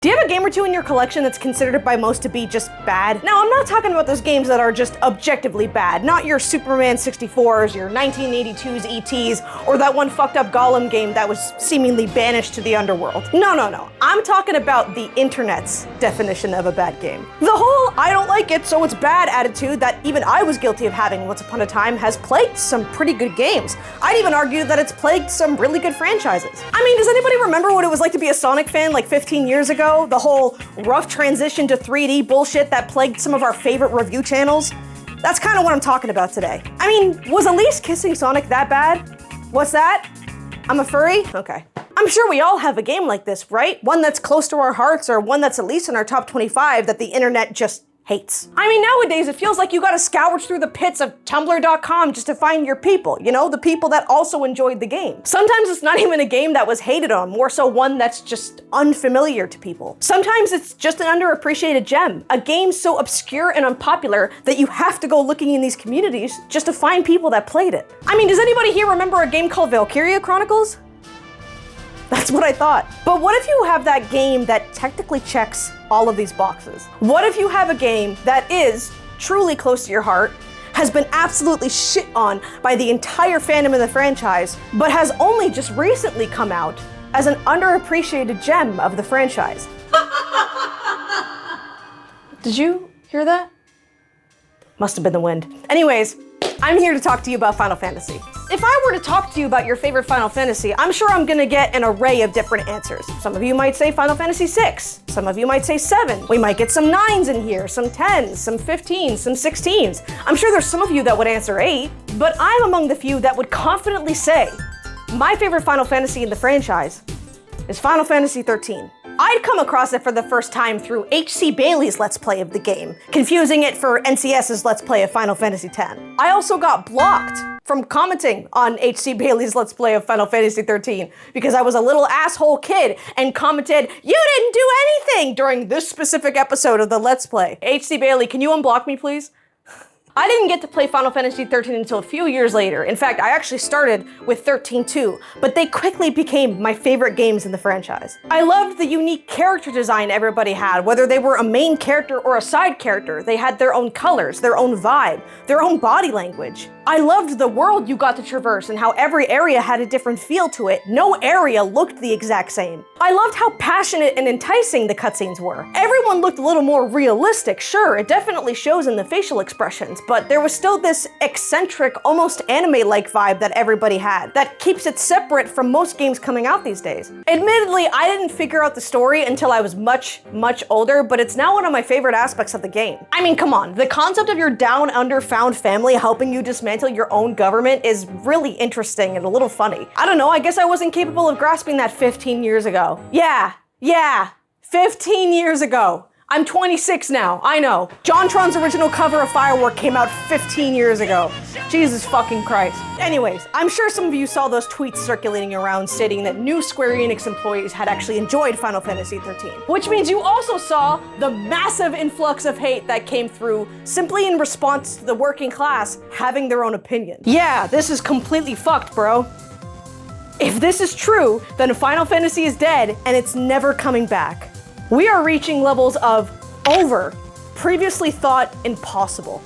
Do you have a game or two in your collection that's considered by most to be just bad? Now, I'm not talking about those games that are just objectively bad, not your Superman 64s, your 1982's ETs, or that one fucked up Gollum game that was seemingly banished to the underworld. No. I'm talking about the internet's definition of a bad game. The whole I don't like it, so it's bad attitude that even I was guilty of having once upon a time has plagued some pretty good games. I'd even argue that it's plagued some really good franchises. I mean, does anybody remember what it was like to be a Sonic fan like 15 years ago? The whole rough transition to 3D bullshit that plagued some of our favorite review channels? That's kind of what I'm talking about today. I mean, was Elise kissing Sonic that bad? What's that? I'm a furry? Okay. I'm sure we all have a game like this, right? One that's close to our hearts or one that's at least in our top 25 that the internet just hates. I mean, nowadays it feels like you gotta scour through the pits of tumblr.com just to find your people, you know, the people that also enjoyed the game. Sometimes it's not even a game that was hated on, more so one that's just unfamiliar to people. Sometimes it's just an underappreciated gem, a game so obscure and unpopular that you have to go looking in these communities just to find people that played it. I mean, does anybody here remember a game called Valkyria Chronicles? That's what I thought. But what if you have that game that technically checks all of these boxes? What if you have a game that is truly close to your heart, has been absolutely shit on by the entire fandom of the franchise, but has only just recently come out as an underappreciated gem of the franchise? Did you hear that? Must have been the wind. Anyways, I'm here to talk to you about Final Fantasy. If I were to talk to you about your favorite Final Fantasy, I'm sure I'm gonna get an array of different answers. Some of you might say Final Fantasy VI. Some of you might say 7. We might get some 9s in here, some 10s, some 15s, some 16s. I'm sure there's some of you that would answer 8, but I'm among the few that would confidently say my favorite Final Fantasy in the franchise is Final Fantasy 13. I'd come across it for the first time through H.C. Bailey's Let's Play of the game, confusing it for NCS's Let's Play of Final Fantasy X. I also got blocked from commenting on H.C. Bailey's Let's Play of Final Fantasy 13 because I was a little asshole kid and commented, "You didn't do anything," during this specific episode of the Let's Play. H.C. Bailey, can you unblock me, please? I didn't get to play Final Fantasy 13 until a few years later. In fact, I actually started with 13 too, but they quickly became my favorite games in the franchise. I loved the unique character design everybody had, whether they were a main character or a side character. They had their own colors, their own vibe, their own body language. I loved the world you got to traverse and how every area had a different feel to it. No area looked the exact same. I loved how passionate and enticing the cutscenes were. Everyone looked a little more realistic, sure, it definitely shows in the facial expressions, but there was still this eccentric, almost anime-like vibe that everybody had that keeps it separate from most games coming out these days. Admittedly, I didn't figure out the story until I was much older, but it's now one of my favorite aspects of the game. I mean, come on, the concept of your down-under found family helping you dismantle your own government is really interesting and a little funny. I don't know, I guess I wasn't capable of grasping that 15 years ago. Yeah, 15 years ago. I'm 26 now, I know. JonTron's original cover of Firework came out 15 years ago. Jesus fucking Christ. Anyways, I'm sure some of you saw those tweets circulating around stating that new Square Enix employees had actually enjoyed Final Fantasy 13. Which means you also saw the massive influx of hate that came through simply in response to the working class having their own opinion. Yeah, this is completely fucked, bro. If this is true, then Final Fantasy is dead and it's never coming back. We are reaching levels of over previously thought impossible.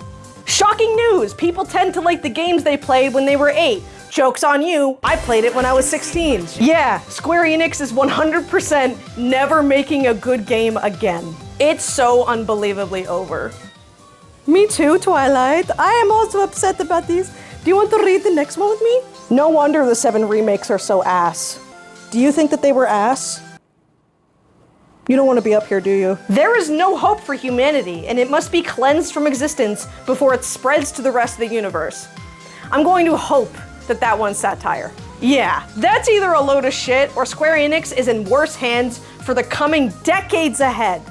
Shocking news! People tend to like the games they played when they were 8. Joke's on you, I played it when I was 16. Yeah, Square Enix is 100% never making a good game again. It's so unbelievably over. Me too, Twilight. I am also upset about these. Do you want to read the next one with me? No wonder the 7 remakes are so ass. Do you think that they were ass? You don't want to be up here, do you? There is no hope for humanity, and it must be cleansed from existence before it spreads to the rest of the universe. I'm going to hope that that one's satire. Yeah, that's either a load of shit or Square Enix is in worse hands for the coming decades ahead.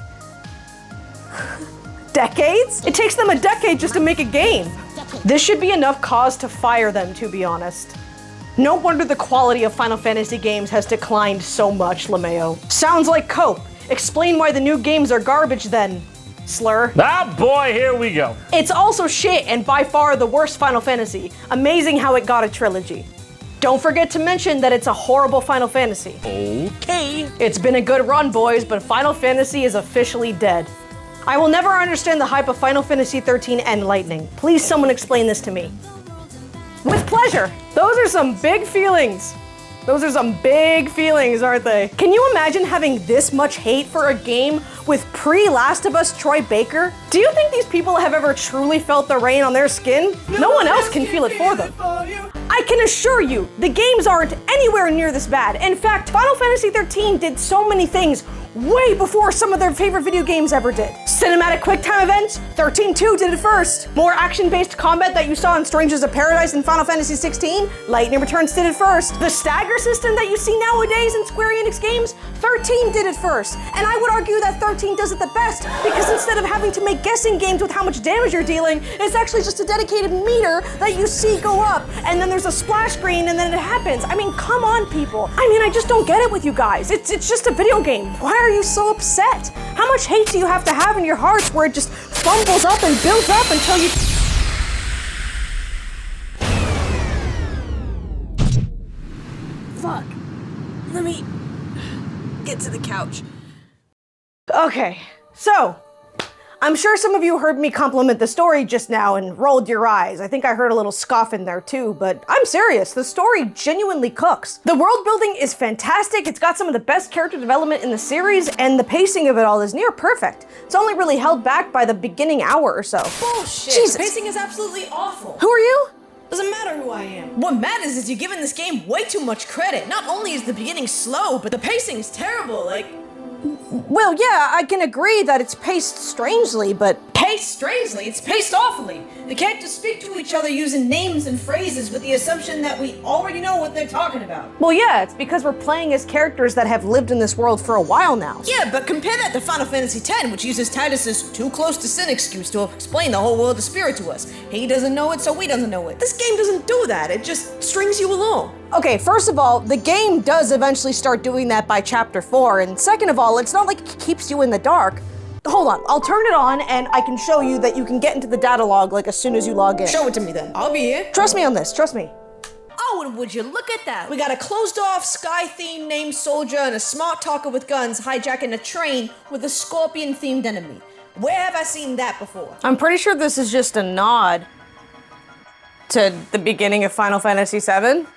Decades? It takes them a decade just to make a game. This should be enough cause to fire them, to be honest. No wonder the quality of Final Fantasy games has declined so much, LeMayo. Sounds like cope. Explain why the new games are garbage then, slur. Ah boy, here we go. It's also shit and by far the worst Final Fantasy. Amazing how it got a trilogy. Don't forget to mention that it's a horrible Final Fantasy. Okay. okay. It's been a good run, boys, but Final Fantasy is officially dead. I will never understand the hype of Final Fantasy 13 and Lightning. Please someone explain this to me. With pleasure. Those are some big feelings. Those are some big feelings, aren't they? Can you imagine having this much hate for a game with pre-Last of Us Troy Baker? Do you think these people have ever truly felt the rain on their skin? No one else can feel it for them. I can assure you, the games aren't anywhere near this bad. In fact, Final Fantasy 13 did so many things way before some of their favorite video games ever did. Cinematic QuickTime events, 13-2 did it first. More action-based combat that you saw in Strangers of Paradise in Final Fantasy 16, Lightning Returns did it first. The stagger system that you see nowadays in Square Enix games, 13 did it first. And I would argue that 13 does it the best because instead of having to make guessing games with how much damage you're dealing, it's actually just a dedicated meter that you see go up, and then there's a splash screen and then it happens. I mean, come on, people. I mean, I just don't get it with you guys. It's just a video game. Why are you so upset? How much hate do you have to have in your hearts where it just fumbles up and builds up until you... Fuck. Let me get to the couch. Okay, so I'm sure some of you heard me compliment the story just now and rolled your eyes. I think I heard a little scoff in there too, but I'm serious. The story genuinely cooks. The world building is fantastic. It's got some of the best character development in the series, and the pacing of it all is near perfect. It's only really held back by the beginning hour or so. Bullshit. Jesus. The pacing is absolutely awful. Who are you? Doesn't matter who I am. What matters is you're giving this game way too much credit. Not only is the beginning slow, but the pacing's terrible. Well, yeah, I can agree that it's paced strangely, but... Paced strangely? It's paced awfully. The characters speak to each other using names and phrases with the assumption that we already know what they're talking about. Well, yeah, it's because we're playing as characters that have lived in this world for a while now. Yeah, but compare that to Final Fantasy X, which uses Titus's too close to sin excuse to explain the whole world of spirit to us. He doesn't know it, so we doesn't know it. This game doesn't do that. It just strings you along. Okay, first of all, the game does eventually start doing that by chapter 4, and second of all, it's not like it keeps you in the dark. Hold on, I'll turn it on and I can show you that you can get into the data log like as soon as you log in. Show it to me then. I'll be here. Trust me on this, trust me. Oh, and would you look at that? We got a closed-off, sky-themed named soldier and a smart talker with guns hijacking a train with a scorpion-themed enemy. Where have I seen that before? I'm pretty sure this is just a nod to the beginning of Final Fantasy VII.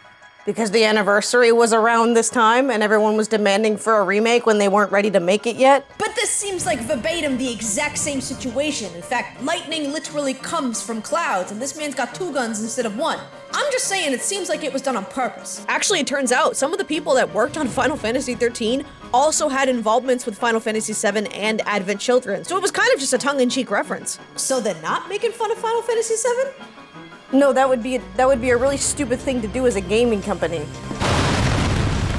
Because the anniversary was around this time and everyone was demanding for a remake when they weren't ready to make it yet. But this seems like verbatim the exact same situation. In fact, lightning literally comes from clouds, and this man's got 2 guns instead of 1. I'm just saying it seems like it was done on purpose. Actually, it turns out some of the people that worked on Final Fantasy 13 also had involvements with Final Fantasy 7 and Advent Children, so it was kind of just a tongue-in-cheek reference. So they're not making fun of Final Fantasy 7? No, that would be a really stupid thing to do as a gaming company.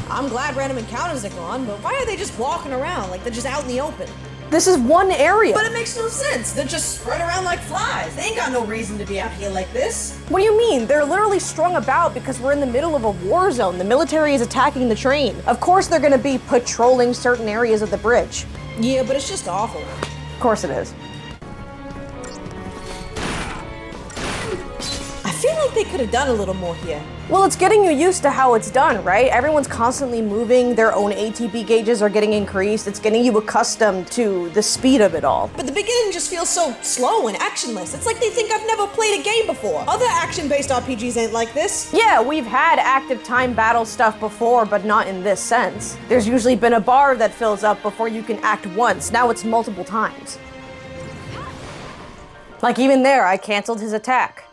I'm glad random encounters are gone, but why are they just walking around like they're just out in the open? This is one area. But it makes no sense. They're just spread around like flies. They ain't got no reason to be out here like this. What do you mean? They're literally strung about because we're in the middle of a war zone. The military is attacking the train. Of course they're gonna be patrolling certain areas of the bridge. Yeah, but it's just awful. Of course it is. I feel like they could have done a little more here. Well, it's getting you used to how it's done, right? Everyone's constantly moving, their own ATB gauges are getting increased, it's getting you accustomed to the speed of it all. But the beginning just feels so slow and actionless. It's like they think I've never played a game before. Other action-based RPGs ain't like this. Yeah, we've had active time battle stuff before, but not in this sense. There's usually been a bar that fills up before you can act once. Now it's multiple times. Like even there, I canceled his attack.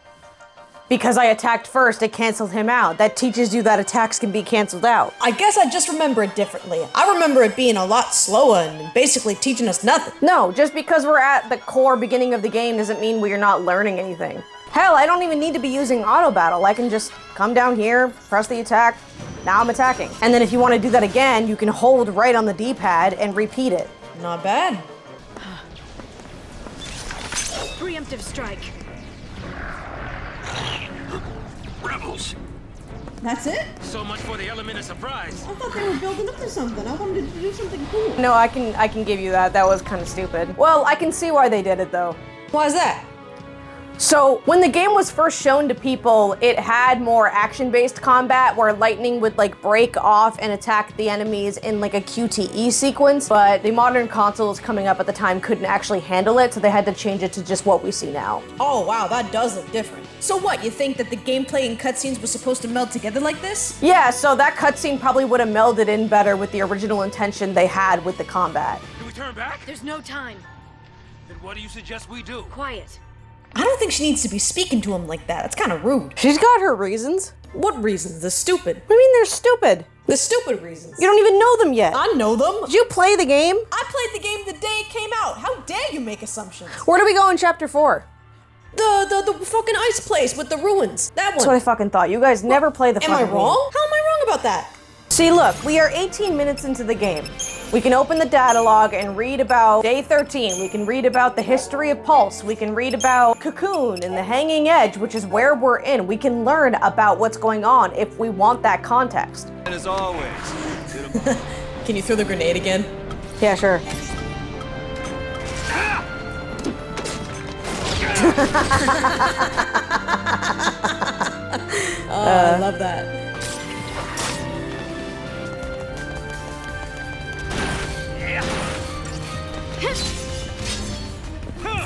Because I attacked first, it canceled him out. That teaches you that attacks can be canceled out. I guess I just remember it differently. I remember it being a lot slower and basically teaching us nothing. No, just because we're at the core beginning of the game doesn't mean we're not learning anything. Hell, I don't even need to be using auto battle. I can just come down here, press the attack, now I'm attacking. And then if you want to do that again, you can hold right on the D-pad and repeat it. Not bad. Preemptive strike. Rebels. That's it? So much for the element of surprise. I thought they were building up to something. I wanted to do something cool. No, I can give you that. That was kind of stupid. Well, I can see why they did it though. Why is that? So when the game was first shown to people, it had more action-based combat where lightning would like break off and attack the enemies in like a QTE sequence, but the modern consoles coming up at the time couldn't actually handle it, so they had to change it to just what we see now. Oh wow, that does look different. So what, you think that the gameplay and cutscenes was supposed to meld together like this? Yeah, so that cutscene probably would have melded in better with the original intention they had with the combat. Do we turn back? There's no time. Then what do you suggest we do? Quiet. I don't think she needs to be speaking to him like that. That's kind of rude. She's got her reasons. What reasons? The stupid. I mean, they're stupid. The stupid reasons. You don't even know them yet. I know them. Did you play the game? I played the game the day it came out. How dare you make assumptions? Where do we go in chapter 4? The fucking ice place with the ruins. That one. That's what I fucking thought. You guys never play the Am I fucking game. wrong? How am I wrong about that? See, look, we are 18 minutes into the game. We can open the data log and read about day 13. We can read about the history of Pulse. We can read about Cocoon and the Hanging Edge, which is where we're in. We can learn about what's going on if we want that context. And as always, Can you throw the grenade again? Yeah, sure. I love that.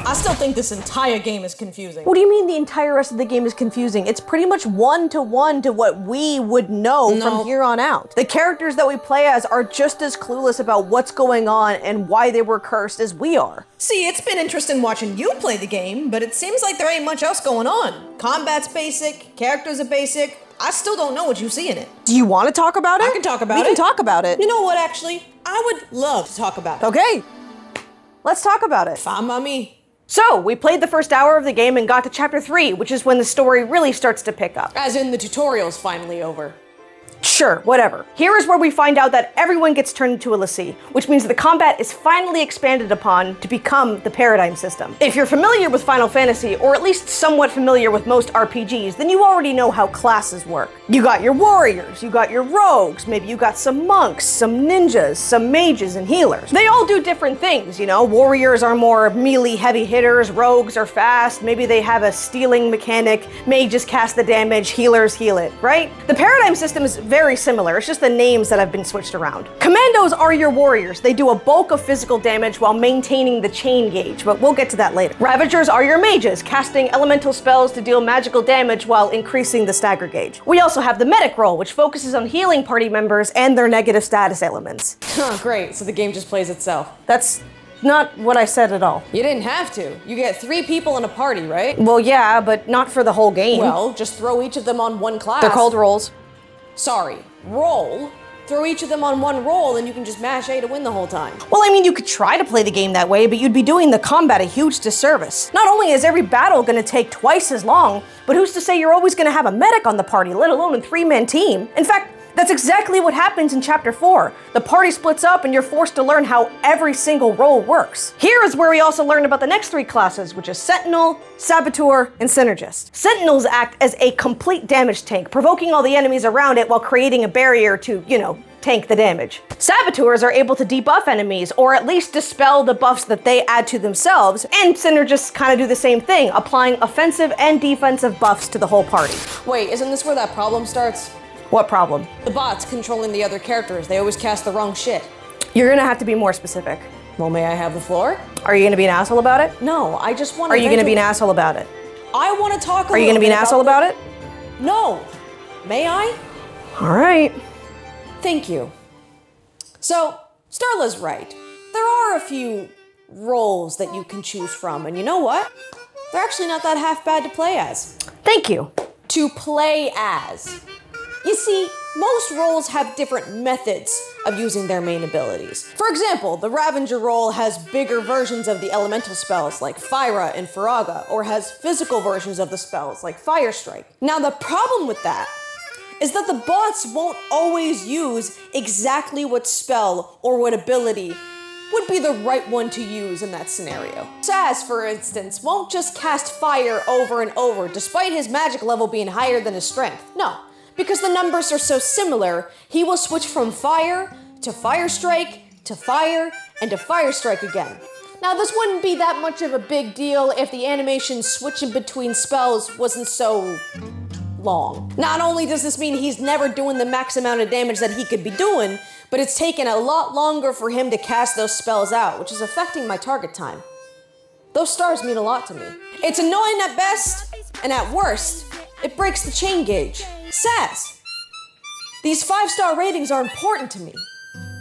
I still think this entire game is confusing. What do you mean the entire rest of the game is confusing? It's pretty much one-to-one to what we would know from here on out. The characters that we play as are just as clueless about what's going on and why they were cursed as we are. See, it's been interesting watching you play the game, but it seems like there ain't much else going on. Combat's basic, characters are basic. I still don't know what you see in it. Do you want to talk about it? I can talk about We it. can talk about it. You know what, actually? I would love to talk about it. Okay, let's talk about it. Fine by me. So, we played the first hour of the game and got to chapter 3, which is when the story really starts to pick up. As in, the tutorial's finally over. Sure, whatever. Here is where we find out that everyone gets turned into a l'Cie, which means the combat is finally expanded upon to become the paradigm system. If you're familiar with Final Fantasy, or at least somewhat familiar with most RPGs, then you already know how classes work. You got your warriors, you got your rogues, maybe you got some monks, some ninjas, some mages, and healers. They all do different things, you know? Warriors are more melee heavy hitters, rogues are fast, maybe they have a stealing mechanic, mages cast the damage, healers heal it, right? The paradigm system is very similar, it's just the names that have been switched around. Commandos are your warriors. They do a bulk of physical damage while maintaining the chain gauge, but we'll get to that later. Ravagers are your mages, casting elemental spells to deal magical damage while increasing the stagger gauge. We also have the medic role, which focuses on healing party members and their negative status elements. Huh, great, so the game just plays itself. That's not what I said at all. You didn't have to. You get 3 people in a party, right? Well, yeah, but not for the whole game. Well, just throw each of them on one class. They're called roles. Sorry, roll. Throw each of them on one roll and you can just mash A to win the whole time. Well, I mean, you could try to play the game that way, but you'd be doing the combat a huge disservice. Not only is every battle gonna take twice as long, but who's to say you're always gonna have a medic on the party, let alone a 3-man team? In fact, that's exactly what happens in Chapter 4. The party splits up and you're forced to learn how every single role works. Here is where we also learn about the next 3 classes, which is Sentinel, Saboteur, and Synergist. Sentinels act as a complete damage tank, provoking all the enemies around it while creating a barrier to, you know, tank the damage. Saboteurs are able to debuff enemies, or at least dispel the buffs that they add to themselves, and Synergists kind of do the same thing, applying offensive and defensive buffs to the whole party. Wait, isn't this where that problem starts? What problem? The bots controlling the other characters. They always cast the wrong shit. You're gonna have to be more specific. Well, may I have the floor? Are you gonna be an asshole about it? No, I just want to. Are you gonna be an asshole about it? I want to talk a Are you little gonna be an bit asshole about it? No. May I? All right. Thank you. So, Starla's right. There are a few roles that you can choose from, and you know what? They're actually not that half bad to play as. Thank you. To play as. You see, most roles have different methods of using their main abilities. For example, the Ravager role has bigger versions of the elemental spells like Fyra and Faraga, or has physical versions of the spells like Fire Strike. Now the problem with that is that the bots won't always use exactly what spell or what ability would be the right one to use in that scenario. Saz, for instance, won't just cast fire over and over despite his magic level being higher than his strength. No, because the numbers are so similar, he will switch from fire to Fire Strike to fire and to Fire Strike again. Now, this wouldn't be that much of a big deal if the animation switching between spells wasn't so long. Not only does this mean he's never doing the max amount of damage that he could be doing, but it's taken a lot longer for him to cast those spells out, which is affecting my target time. Those stars mean a lot to me. It's annoying at best, and at worst, it breaks the chain gauge. Saz, these 5-star ratings are important to me.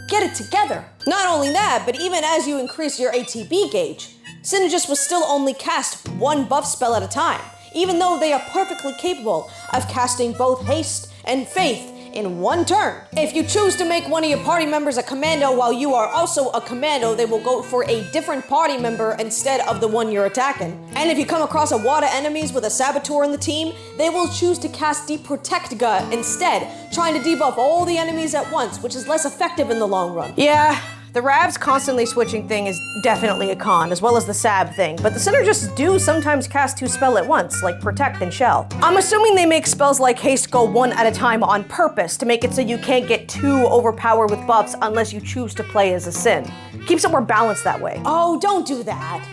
Get it together. Not only that, but even as you increase your ATB gauge, Synergist will still only cast one buff spell at a time, even though they are perfectly capable of casting both Haste and Faith in one turn. If you choose to make one of your party members a commando while you are also a commando, they will go for a different party member instead of the one you're attacking. And if you come across a wad of enemies with a saboteur in the team, they will choose to cast Deprotectga instead, trying to debuff all the enemies at once, which is less effective in the long run. Yeah, the Rav's constantly switching thing is definitely a con, as well as the Sab thing, but the Synergists do sometimes cast 2 spells at once, like Protect and Shell. I'm assuming they make spells like Haste go 1 at a time on purpose to make it so you can't get too overpowered with buffs unless you choose to play as a Sin. Keeps it more balanced that way. Oh, don't do that.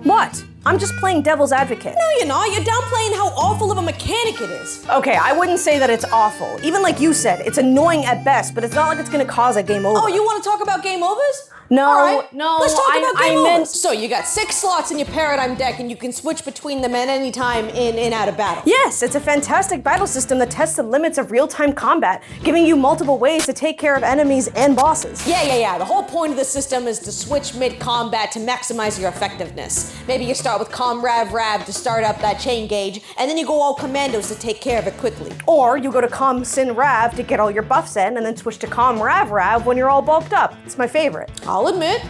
What? I'm just playing devil's advocate. No, you're not. You're downplaying how awful of a mechanic it is. Okay, I wouldn't say that it's awful. Even like you said, it's annoying at best, but it's not like it's gonna cause a game over. Oh, you want to talk about game overs? No, All right, no, let's talk about game I meant- overs. So you got 6 slots in your Paradigm deck and you can switch between them at any time in and out of battle. Yes, it's a fantastic battle system that tests the limits of real-time combat, giving you multiple ways to take care of enemies and bosses. Yeah. The whole point of the system is to switch mid-combat to maximize your effectiveness. Maybe you start with Com Rav to start up that chain gauge, and then you go all commandos to take care of it quickly. Or you go to Com Sin Rav to get all your buffs in, and then switch to Com Rav when you're all bulked up. It's my favorite. I'll admit,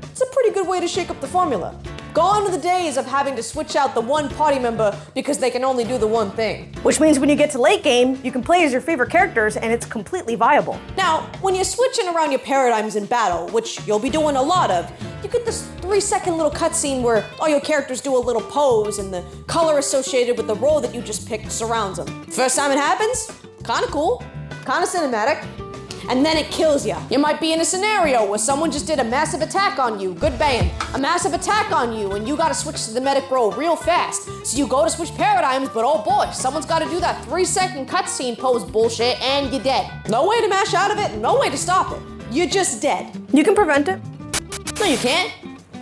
it's a pretty good way to shake up the formula. Gone are the days of having to switch out the one party member because they can only do the one thing. Which means when you get to late game, you can play as your favorite characters, and it's completely viable. Now, when you're switching around your paradigms in battle, which you'll be doing a lot of, you get this 3-second little cutscene where all your characters do a little pose and the color associated with the role that you just picked surrounds them. First time it happens, kinda cool, kinda cinematic, and then it kills you. You might be in a scenario where someone just did a massive attack on you, good bein, a massive attack on you, and you gotta switch to the medic role real fast. So you go to switch paradigms, but oh boy, someone's gotta do that 3-second cutscene pose bullshit and you're dead. No way to mash out of it, no way to stop it. You're just dead. You can prevent it. No, you can't.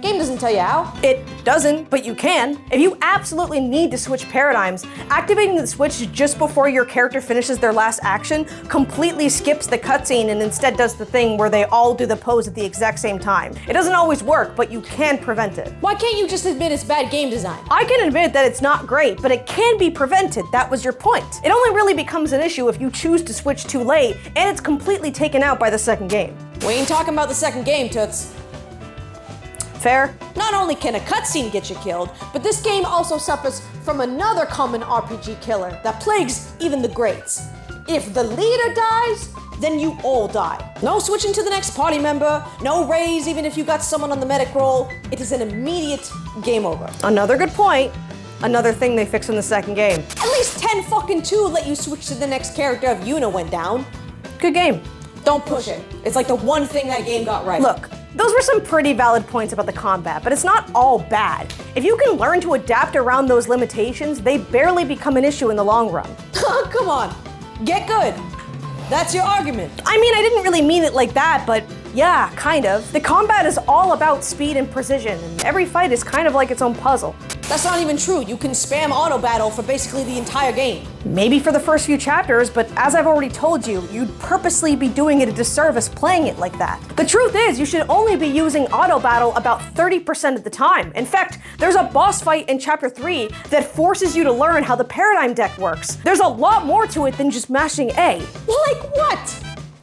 Game doesn't tell you how. It doesn't, but you can. If you absolutely need to switch paradigms, activating the switch just before your character finishes their last action completely skips the cutscene and instead does the thing where they all do the pose at the exact same time. It doesn't always work, but you can prevent it. Why can't you just admit it's bad game design? I can admit that it's not great, but it can be prevented. That was your point. It only really becomes an issue if you choose to switch too late, and it's completely taken out by the second game. We ain't talking about the second game, Toots. Fair? Not only can a cutscene get you killed, but this game also suffers from another common RPG killer that plagues even the greats. If the leader dies, then you all die. No switching to the next party member, no raise even if you got someone on the medic role. It is an immediate game over. Another good point. Another thing they fixed in the second game. At least 10-2 let you switch to the next character if Yuna went down. Good game. Don't push it. It's like the one thing that game got right. Look, those were some pretty valid points about the combat, but it's not all bad. If you can learn to adapt around those limitations, they barely become an issue in the long run. Come on, get good. That's your argument. I mean, I didn't really mean it like that, but yeah, kind of. The combat is all about speed and precision, and every fight is kind of like its own puzzle. That's not even true. You can spam auto battle for basically the entire game. Maybe for the first few chapters, but as I've already told you, you'd purposely be doing it a disservice playing it like that. The truth is, you should only be using auto battle about 30% of the time. In fact, there's a boss fight in chapter 3 that forces you to learn how the paradigm deck works. There's a lot more to it than just mashing A. Like what?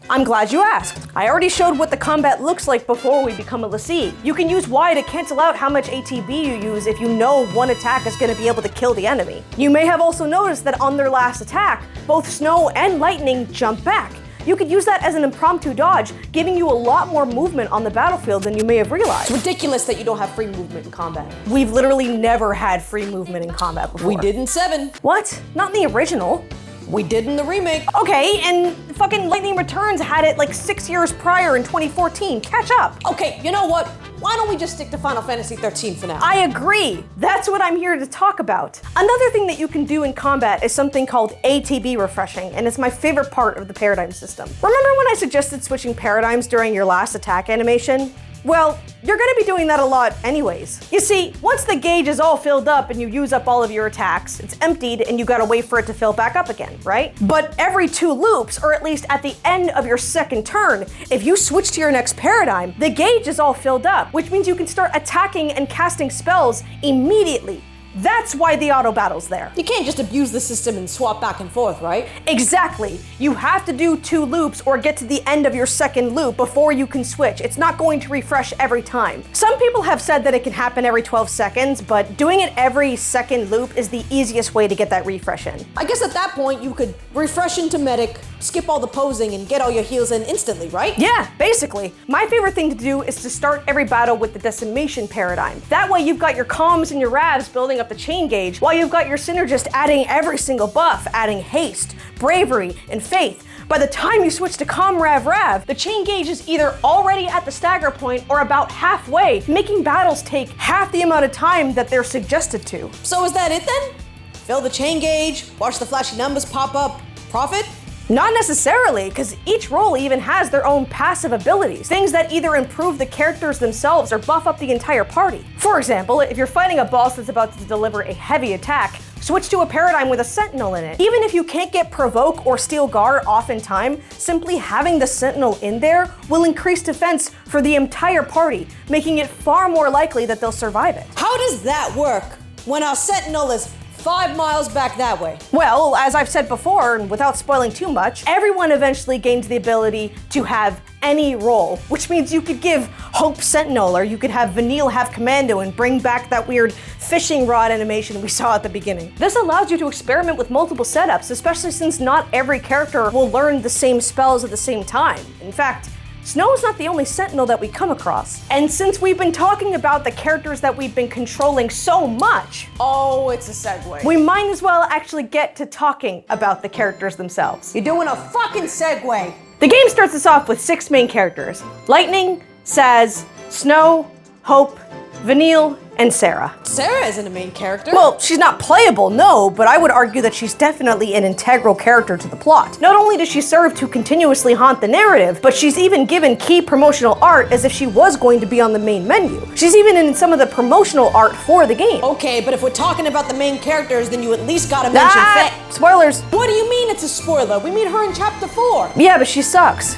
I'm glad you asked. I already showed what the combat looks like before we become a Lassie. You can use Y to cancel out how much ATB you use if you know one attack is going to be able to kill the enemy. You may have also noticed that on their last attack, both Snow and Lightning jump back. You could use that as an impromptu dodge, giving you a lot more movement on the battlefield than you may have realized. It's ridiculous that you don't have free movement in combat. We've literally never had free movement in combat before. We did in 7. What? Not in the original. We did in the remake. Okay, and fucking Lightning Returns had it like 6 years prior in 2014. Catch up. Okay, you know what? Why don't we just stick to Final Fantasy 13 for now? I agree. That's what I'm here to talk about. Another thing that you can do in combat is something called ATB refreshing, and it's my favorite part of the paradigm system. Remember when I suggested switching paradigms during your last attack animation? Well, you're gonna be doing that a lot anyways. You see, once the gauge is all filled up and you use up all of your attacks, it's emptied and you gotta wait for it to fill back up again, right? But every 2 loops, or at least at the end of your second turn, if you switch to your next paradigm, the gauge is all filled up, which means you can start attacking and casting spells immediately. That's why the auto battle's there. You can't just abuse the system and swap back and forth, right? Exactly. You have to do 2 loops or get to the end of your second loop before you can switch. It's not going to refresh every time. Some people have said that it can happen every 12 seconds, but doing it every second loop is the easiest way to get that refresh in. I guess at that point you could refresh into medic, skip all the posing, and get all your heals in instantly, right? Yeah, basically. My favorite thing to do is to start every battle with the decimation paradigm. That way you've got your comms and your ravs building up the chain gauge, while you've got your synergist adding every single buff, adding haste, bravery, and faith. By the time you switch to Comm Rav, the chain gauge is either already at the stagger point or about halfway, making battles take half the amount of time that they're suggested to. So is that it then? Fill the chain gauge, watch the flashy numbers pop up, profit? Not necessarily, because each role even has their own passive abilities, things that either improve the characters themselves or buff up the entire party. For example, if you're fighting a boss that's about to deliver a heavy attack, switch to a paradigm with a sentinel in it. Even if you can't get provoke or steal guard off in time, simply having the sentinel in there will increase defense for the entire party, making it far more likely that they'll survive it. How does that work when our sentinel is 5 miles back that way? Well, as I've said before, and without spoiling too much, everyone eventually gains the ability to have any role, which means you could give Hope Sentinel, or you could have Vanille have Commando and bring back that weird fishing rod animation we saw at the beginning. This allows you to experiment with multiple setups, especially since not every character will learn the same spells at the same time. In fact, Snow is not the only Sentinel that we come across. And since we've been talking about the characters that we've been controlling so much, Oh, it's a segue. we might as well actually get to talking about the characters themselves. You're doing a fucking segue. The game starts us off with 6 main characters: Lightning, Saz, Snow, Hope, Vanille, and Sarah. Sarah isn't a main character. Well, she's not playable, no, but I would argue that she's definitely an integral character to the plot. Not only does she serve to continuously haunt the narrative, but she's even given key promotional art as if she was going to be on the main menu. She's even in some of the promotional art for the game. Okay, but if we're talking about the main characters, then you at least gotta mention Fang. Spoilers. What do you mean it's a spoiler? We meet her in chapter 4. Yeah, but she sucks.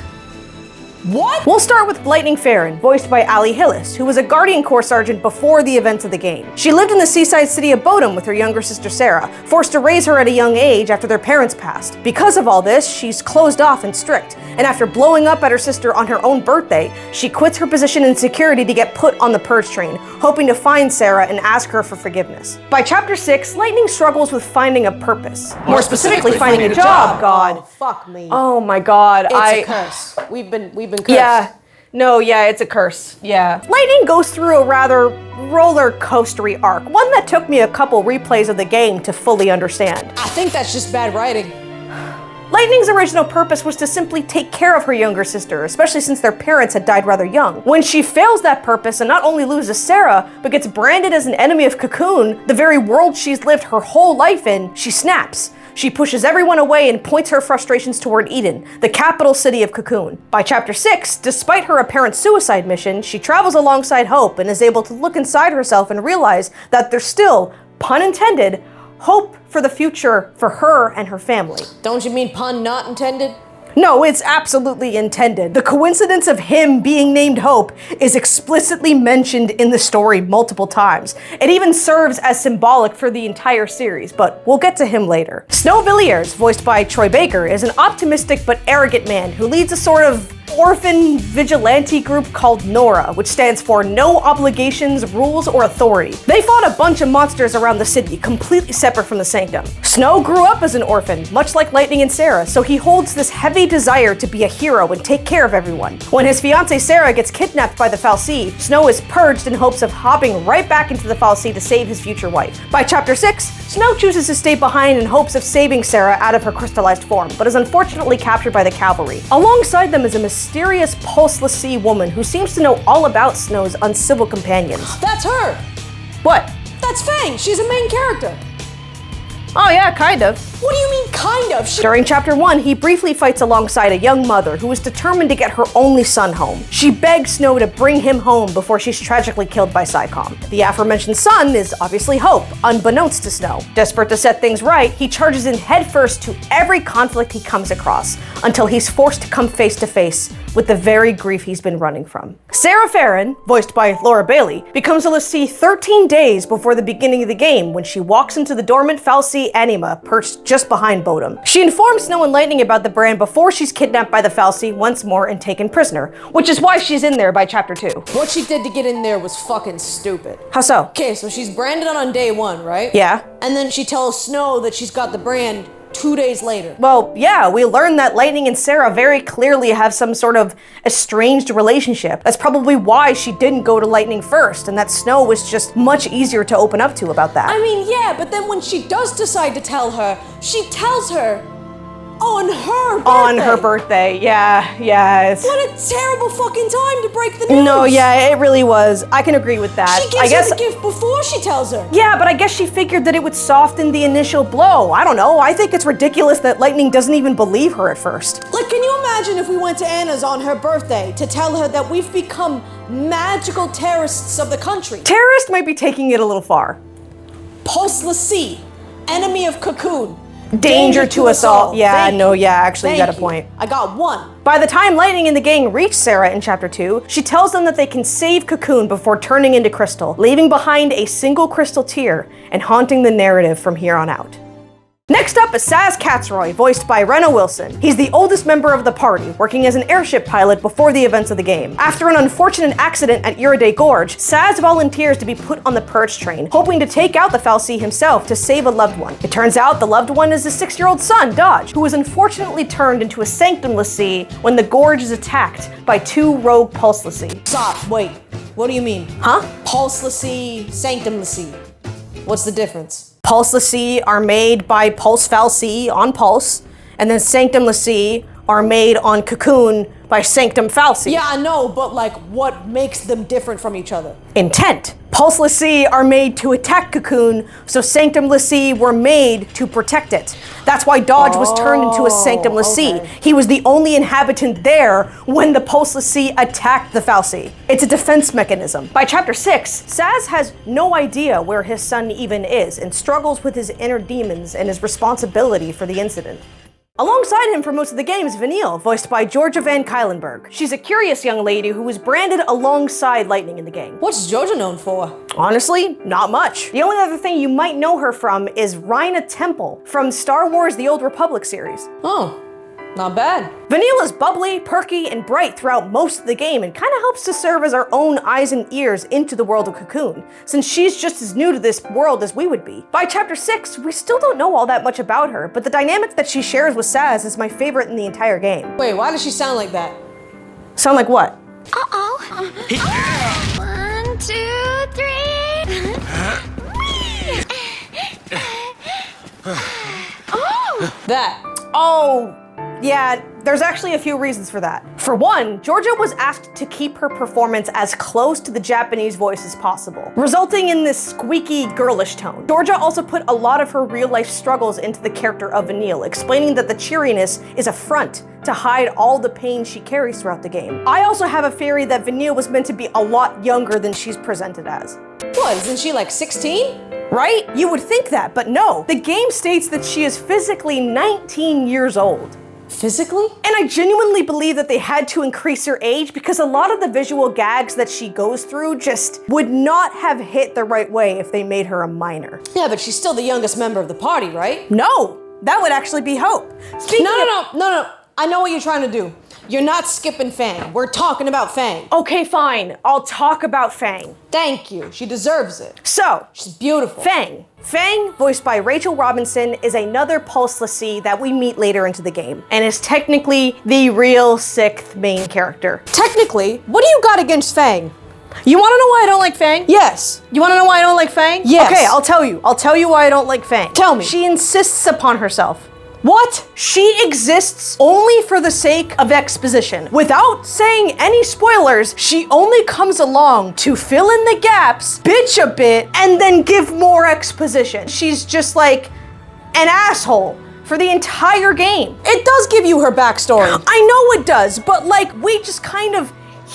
What? We'll start with Lightning Farron, voiced by Ali Hillis, who was a Guardian Corps sergeant before the events of the game. She lived in the seaside city of Bodom with her younger sister Sarah, forced to raise her at a young age after their parents passed. Because of all this, she's closed off and strict, and after blowing up at her sister on her own birthday, she quits her position in security to get put on the purge train, hoping to find Sarah and ask her for forgiveness. By chapter 6, Lightning struggles with finding a purpose. More specifically, finding a job, God. Oh, fuck me. Oh my God. It's a curse. We've been cursed. Yeah, it's a curse. Yeah. Lightning goes through a rather roller coastery arc, one that took me a couple replays of the game to fully understand. I think that's just bad writing. Lightning's original purpose was to simply take care of her younger sister, especially since their parents had died rather young. When she fails that purpose and not only loses Sarah, but gets branded as an enemy of Cocoon, the very world she's lived her whole life in, she snaps. She pushes everyone away and points her frustrations toward Eden, the capital city of Cocoon. By chapter 6, despite her apparent suicide mission, she travels alongside Hope and is able to look inside herself and realize that there's still, pun intended, hope for the future for her and her family. Don't you mean pun not intended? No, it's absolutely intended. The coincidence of him being named Hope is explicitly mentioned in the story multiple times. It even serves as symbolic for the entire series, but we'll get to him later. Snow Villiers, voiced by Troy Baker, is an optimistic but arrogant man who leads a sort of orphan vigilante group called Nora, which stands for No Obligations, Rules, or Authority. They fought a bunch of monsters around the city, completely separate from the Sanctum. Snow grew up as an orphan, much like Lightning and Sarah, so he holds this heavy desire to be a hero and take care of everyone. When his fiancée Sarah gets kidnapped by the Fal'Cie, Snow is purged in hopes of hopping right back into the Fal'Cie to save his future wife. By chapter 6, Snow chooses to stay behind in hopes of saving Sarah out of her crystallized form, but is unfortunately captured by the cavalry. Alongside them is a mysterious pulseless sea woman who seems to know all about Snow's uncivil companions. That's her! What? That's Fang! She's a main character! Oh yeah, kind of. What do you mean, kind of? During chapter 1, he briefly fights alongside a young mother who is determined to get her only son home. She begs Snow to bring him home before she's tragically killed by Psycom. The aforementioned son is obviously Hope, unbeknownst to Snow. Desperate to set things right, he charges in headfirst to every conflict he comes across, until he's forced to come face to face with the very grief he's been running from. Sarah Farron, voiced by Laura Bailey, becomes a Lassie 13 days before the beginning of the game when she walks into the dormant Fal'Cie Anima perched just behind Bodum. She informs Snow and Lightning about the brand before she's kidnapped by the Fal'Cie once more and taken prisoner, which is why she's in there by chapter 2. What she did to get in there was fucking stupid. How so? Okay, so she's branded on day 1, right? Yeah. And then she tells Snow that she's got the brand 2 days later. Well, yeah, we learned that Lightning and Sarah very clearly have some sort of estranged relationship. That's probably why she didn't go to Lightning first, and that Snow was just much easier to open up to about that. I mean, yeah, but then when she does decide to tell her, she tells her on her birthday. On her birthday, yeah. It's... What a terrible fucking time to break the news. No, yeah, it really was. I can agree with that. She gives her the gift before she tells her. Yeah, but I guess she figured that it would soften the initial blow. I don't know. I think it's ridiculous that Lightning doesn't even believe her at first. Like, can you imagine if we went to Anna's on her birthday to tell her that we've become magical terrorists of the country? Terrorist might be taking it a little far. Pulseless Sea, enemy of Cocoon. Danger to us all. Yeah, actually you got a point. I got one. By the time Lightning and the gang reach Sarah in chapter 2, she tells them that they can save Cocoon before turning into crystal, leaving behind a single crystal tear and haunting the narrative from here on out. Next up is Saz Katzroy, voiced by Rena Wilson. He's the oldest member of the party, working as an airship pilot before the events of the game. After an unfortunate accident at Iriday Gorge, Saz volunteers to be put on the Purge train, hoping to take out the Fal'Cie himself to save a loved one. It turns out the loved one is his 6-year-old son, Dodge, who was unfortunately turned into a Sanctum Lassie when the Gorge is attacked by 2 rogue Pulse Lassie. Stop, wait. What do you mean? Huh? Pulse Lassie, Sanctum Lassie. What's the difference? Pulse Lassie are made by Pulse Fal'Cie on Pulse, and then Sanctum Lassie are made on Cocoon by Sanctum Fal'Cie. Yeah, I know, but like, what makes them different from each other? Intent. Pulse Lassie are made to attack Cocoon, so Sanctum Lassie were made to protect it. That's why Dodge was turned into a Sanctum Lassie. Okay. He was the only inhabitant there when the Pulse Lassie attacked the Fal'Cie. It's a defense mechanism. By chapter 6, Saz has no idea where his son even is and struggles with his inner demons and his responsibility for the incident. Alongside him for most of the game is Vanille, voiced by Georgia Van Kylenberg. She's a curious young lady who was branded alongside Lightning in the game. What's Georgia known for? Honestly, not much. The only other thing you might know her from is Rhina Temple from Star Wars The Old Republic series. Oh, not bad. Vanille is bubbly, perky, and bright throughout most of the game and kind of helps to serve as our own eyes and ears into the world of Cocoon, since she's just as new to this world as we would be. By chapter 6, we still don't know all that much about her, but the dynamic that she shares with Saz is my favorite in the entire game. Wait, why does she sound like that? Sound like what? Uh-oh. 1, 2, 3. That. Oh, yeah, there's actually a few reasons for that. For one, Georgia was asked to keep her performance as close to the Japanese voice as possible, resulting in this squeaky, girlish tone. Georgia also put a lot of her real-life struggles into the character of Vanille, explaining that the cheeriness is a front to hide all the pain she carries throughout the game. I also have a theory that Vanille was meant to be a lot younger than she's presented as. What, isn't she like 16? Right? You would think that, but no. The game states that she is physically 19 years old. Physically? And I genuinely believe that they had to increase her age because a lot of the visual gags that she goes through just would not have hit the right way if they made her a minor. Yeah, but she's still the youngest member of the party, right? No, that would actually be Hope. No. I know what you're trying to do. You're not skipping Fang. We're talking about Fang. Okay, fine. I'll talk about Fang. Thank you. She deserves it. So, She's beautiful. Fang. Fang, voiced by Rachel Robinson, is another Pulseless Sea that we meet later into the game, and is technically the real 6th main character. Technically, what do you got against Fang? You wanna know why I don't like Fang? Yes. You wanna know why I don't like Fang? Yes. Okay, I'll tell you. I'll tell you why I don't like Fang. Tell me. She insists upon herself. What? She exists only for the sake of exposition. Without saying any spoilers, she only comes along to fill in the gaps, bitch a bit, and then give more exposition. She's just like an asshole for the entire game. It does give you her backstory. I know it does, but like, we just kind of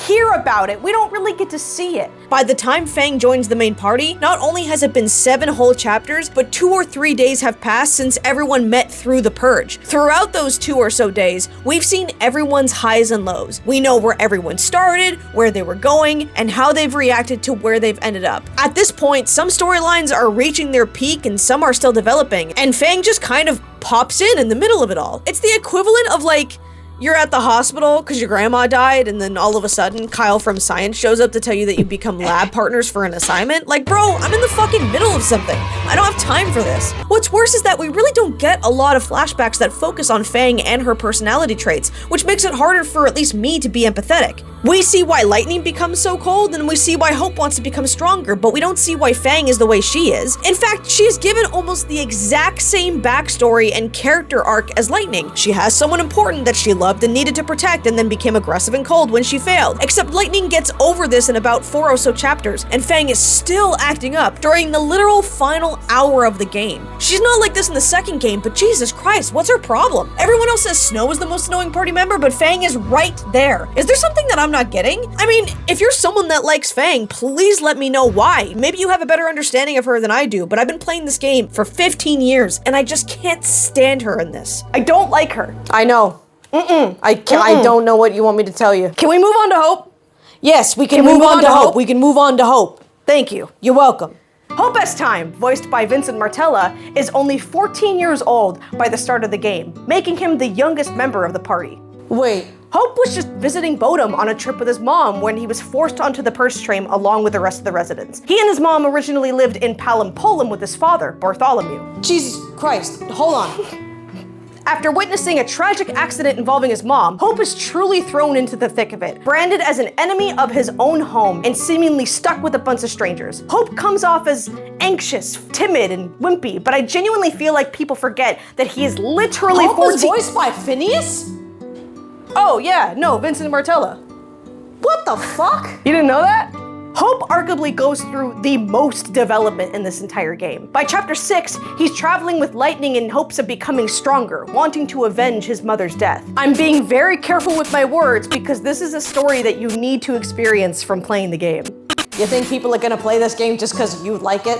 hear about it. We don't really get to see it. By the time Fang joins the main party, not only has it been 7 whole chapters, but 2 or 3 days have passed since everyone met through the purge. Throughout those 2 or so days, we've seen everyone's highs and lows. We know where everyone started, where they were going, and how they've reacted to where they've ended up. At this point, some storylines are reaching their peak and some are still developing, and Fang just kind of pops in the middle of it all. It's the equivalent of like, you're at the hospital because your grandma died, and then all of a sudden, Kyle from science shows up to tell you that you become lab partners for an assignment. Like, bro, I'm in the fucking middle of something. I don't have time for this. What's worse is that we really don't get a lot of flashbacks that focus on Fang and her personality traits, which makes it harder for at least me to be empathetic. We see why Lightning becomes so cold, and we see why Hope wants to become stronger, but we don't see why Fang is the way she is. In fact, she is given almost the exact same backstory and character arc as Lightning. She has someone important that she loved and needed to protect, and then became aggressive and cold when she failed. Except Lightning gets over this in about 4 or so chapters, and Fang is still acting up during the literal final hour of the game. She's not like this in the second game, but Jesus Christ, what's her problem? Everyone else says Snow is the most annoying party member, but Fang is right there. Is there something that I'm not getting? I mean, if you're someone that likes Fang, please let me know why. Maybe you have a better understanding of her than I do, but I've been playing this game for 15 years, and I just can't stand her in this. I don't like her. I know. I don't know what you want me to tell you. Can we move on to Hope? Yes, we can move on to Hope. We can move on to Hope. Thank you. You're welcome. Hope S. Time, voiced by Vincent Martella, is only 14 years old by the start of the game, making him the youngest member of the party. Wait. Hope was just visiting Bodum on a trip with his mom when he was forced onto the purge train along with the rest of the residents. He and his mom originally lived in Palampolum with his father, Bartholomew. Jesus Christ, hold on. After witnessing a tragic accident involving his mom, Hope is truly thrown into the thick of it, branded as an enemy of his own home and seemingly stuck with a bunch of strangers. Hope comes off as anxious, timid, and wimpy, but I genuinely feel like people forget that he is literally Hope 14- was voiced by Phineas? Oh yeah, no, Vincent Martella. What the fuck? You didn't know that? Hope arguably goes through the most development in this entire game. By chapter 6, he's traveling with Lightning in hopes of becoming stronger, wanting to avenge his mother's death. I'm being very careful with my words because this is a story that you need to experience from playing the game. You think people are gonna play this game just because you like it?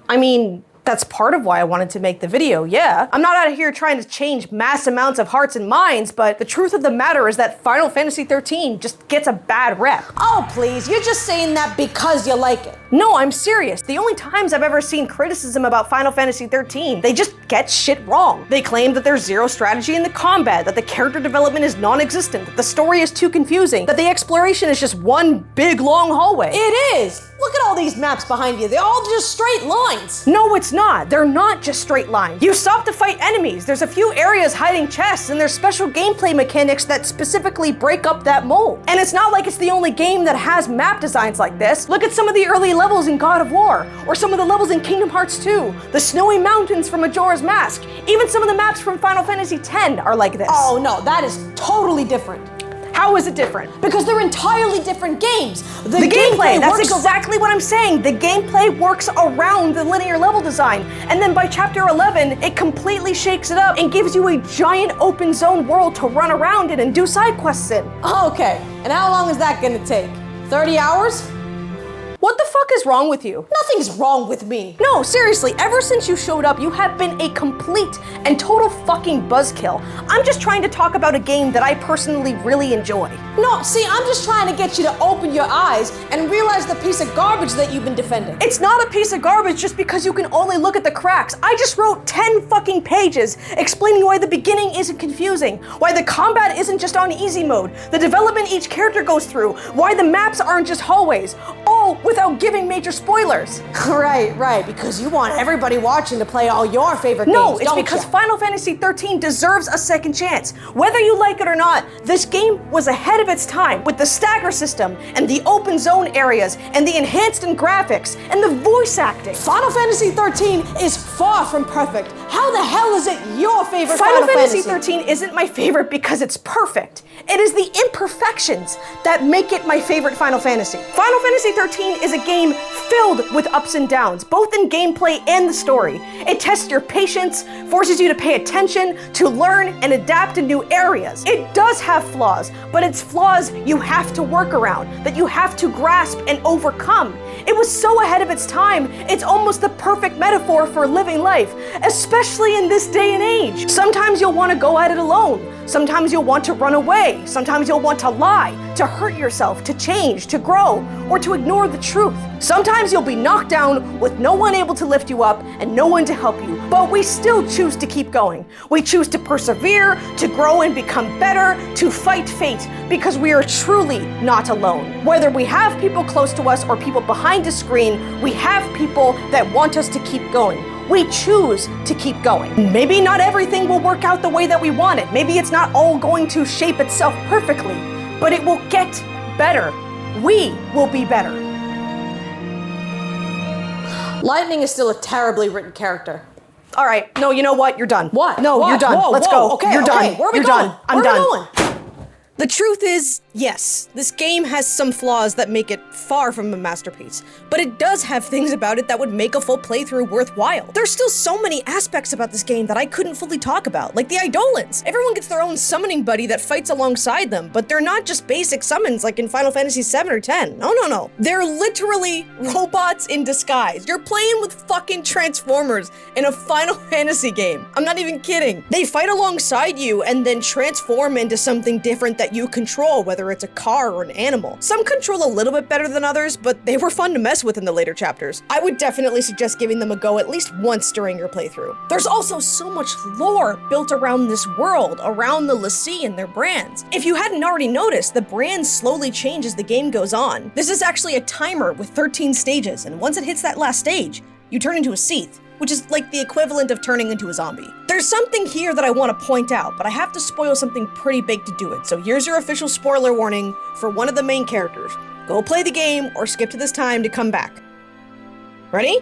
I mean, that's part of why I wanted to make the video, yeah. I'm not out of here trying to change mass amounts of hearts and minds, but the truth of the matter is that Final Fantasy XIII just gets a bad rep. Oh, please, you're just saying that because you like it. No, I'm serious. The only times I've ever seen criticism about Final Fantasy XIII, they just get shit wrong. They claim that there's zero strategy in the combat, that the character development is non-existent, that the story is too confusing, that the exploration is just one big long hallway. It is! Look at all these maps behind you. They're all just straight lines. No, it's not. They're not just straight lines. You stop to fight enemies. There's a few areas hiding chests, and there's special gameplay mechanics that specifically break up that mold. And it's not like it's the only game that has map designs like this. Look at some of the early levels in God of War, or some of the levels in Kingdom Hearts 2, the snowy mountains from Majora's Mask. Even some of the maps from Final Fantasy X are like this. Oh no, that is totally different. How is it different? Because they're entirely different games. The gameplay, that's exactly what I'm saying. The gameplay works around the linear level design. And then by chapter 11, it completely shakes it up and gives you a giant open zone world to run around in and do side quests in. Okay, and how long is that gonna take? 30 hours? What the fuck is wrong with you? Nothing's wrong with me. No, seriously, ever since you showed up, you have been a complete and total fucking buzzkill. I'm just trying to talk about a game that I personally really enjoy. No, see, I'm just trying to get you to open your eyes and realize the piece of garbage that you've been defending. It's not a piece of garbage just because you can only look at the cracks. I just wrote 10 fucking pages explaining why the beginning isn't confusing, why the combat isn't just on easy mode, the development each character goes through, why the maps aren't just hallways, all without giving major spoilers. Right, because you want everybody watching to play all your favorite games, No, it's don't because ya? Final Fantasy XIII deserves a second chance. Whether you like it or not, this game was ahead of its time with the stagger system and the open zone areas and the enhanced graphics and the voice acting. Final Fantasy XIII is far from perfect. How the hell is it your favorite Final Fantasy XIII isn't my favorite because it's perfect. It is the imperfections that make it my favorite Final Fantasy. Final Fantasy XIII is a game filled with ups and downs, both in gameplay and the story. It tests your patience, forces you to pay attention, to learn and adapt in new areas. It does have flaws, but it's flaws you have to work around, that you have to grasp and overcome. It was so ahead of its time, it's almost the perfect metaphor for living life, especially in this day and age. Sometimes you'll want to go at it alone. Sometimes you'll want to run away. Sometimes you'll want to lie, to hurt yourself, to change, to grow, or to ignore the truth. Sometimes you'll be knocked down with no one able to lift you up and no one to help you, but we still choose to keep going. We choose to persevere, to grow and become better, to fight fate, because we are truly not alone. Whether we have people close to us or people behind a screen, we have people that want us to keep going. We choose to keep going. Maybe not everything will work out the way that we want it. Maybe it's not all going to shape itself perfectly, but it will get better. We will be better. Lightning is still a terribly written character. All right, no, you know what? You're done. What? No, What? you're done. Whoa, Let's whoa. go. Okay, You're okay. done. Where are we You're going? done. I'm Where done. are we going? The truth is, yes, this game has some flaws that make it far from a masterpiece, but it does have things about it that would make a full playthrough worthwhile. There's still so many aspects about this game that I couldn't fully talk about, like the Eidolons. Everyone gets their own summoning buddy that fights alongside them, but they're not just basic summons like in Final Fantasy 7 or 10. No. They're literally robots in disguise. You're playing with fucking Transformers in a Final Fantasy game. I'm not even kidding. They fight alongside you and then transform into something different that you control, whether it's a car or an animal. Some control a little bit better than others, but they were fun to mess with in the later chapters. I would definitely suggest giving them a go at least once during your playthrough. There's also so much lore built around this world, around the l'Cie and their brands. If you hadn't already noticed, the brands slowly change as the game goes on. This is actually a timer with 13 stages, and once it hits that last stage, you turn into a Seath, which is like the equivalent of turning into a zombie. There's something here that I want to point out, but I have to spoil something pretty big to do it, so here's your official spoiler warning for one of the main characters. Go play the game or skip to this time to come back. Ready?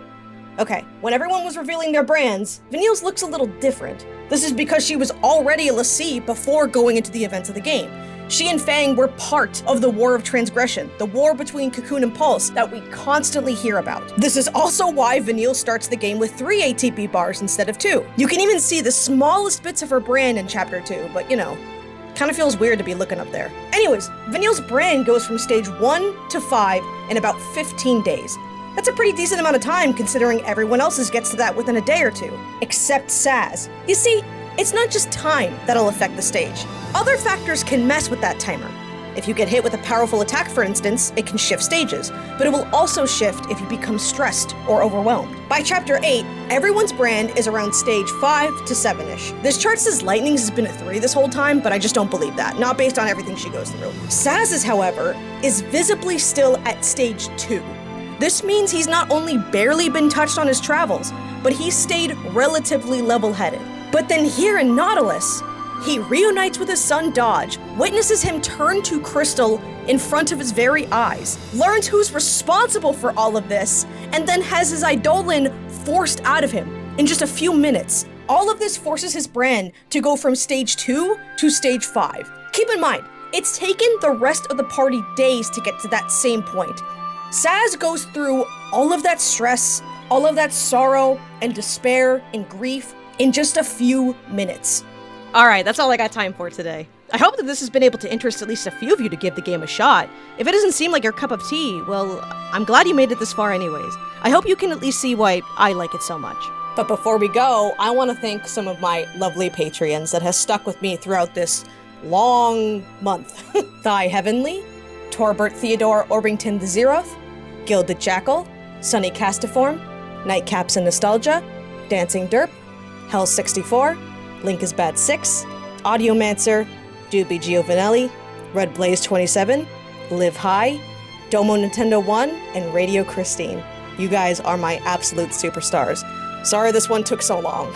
Okay, when everyone was revealing their brands, Vanille's looks a little different. This is because she was already a l'Cie before going into the events of the game. She and Fang were part of the War of Transgression, the war between Cocoon and Pulse that we constantly hear about. This is also why Vanille starts the game with 3 ATP bars instead of 2. You can even see the smallest bits of her brand in Chapter 2, but you know, kind of feels weird to be looking up there. Anyways, Vanille's brand goes from stage 1 to 5 in about 15 days. That's a pretty decent amount of time considering everyone else's gets to that within a day or two, except Saz. You see, it's not just time that'll affect the stage. Other factors can mess with that timer. If you get hit with a powerful attack, for instance, it can shift stages, but it will also shift if you become stressed or overwhelmed. By Chapter 8, everyone's brand is around stage 5 to 7-ish. This chart says Lightning's has been a 3 this whole time, but I just don't believe that, not based on everything she goes through. Saz's, however, is visibly still at stage 2. This means he's not only barely been touched on his travels, but he's stayed relatively level-headed. But then here in Nautilus, he reunites with his son Dodge, witnesses him turn to Crystal in front of his very eyes, learns who's responsible for all of this, and then has his Eidolon forced out of him in just a few minutes. All of this forces his brand to go from stage 2 to stage 5. Keep in mind, it's taken the rest of the party days to get to that same point. Saz goes through all of that stress, all of that sorrow and despair and grief in just a few minutes. All right, that's all I got time for today. I hope that this has been able to interest at least a few of you to give the game a shot. If it doesn't seem like your cup of tea, well, I'm glad you made it this far anyways. I hope you can at least see why I like it so much. But before we go, I want to thank some of my lovely Patreons that has stuck with me throughout this long month. Thy Heavenly, Torbert Theodore Orbington the Zeroth, Gilded Jackal, Sunny Castiform, Nightcaps and Nostalgia, Dancing Derp, Hell 64, Link is Bad 6, Audiomancer, Doobie Giovanelli, Red Blaze 27, Live High, Domo Nintendo 1, and Radio Christine. You guys are my absolute superstars. Sorry this one took so long.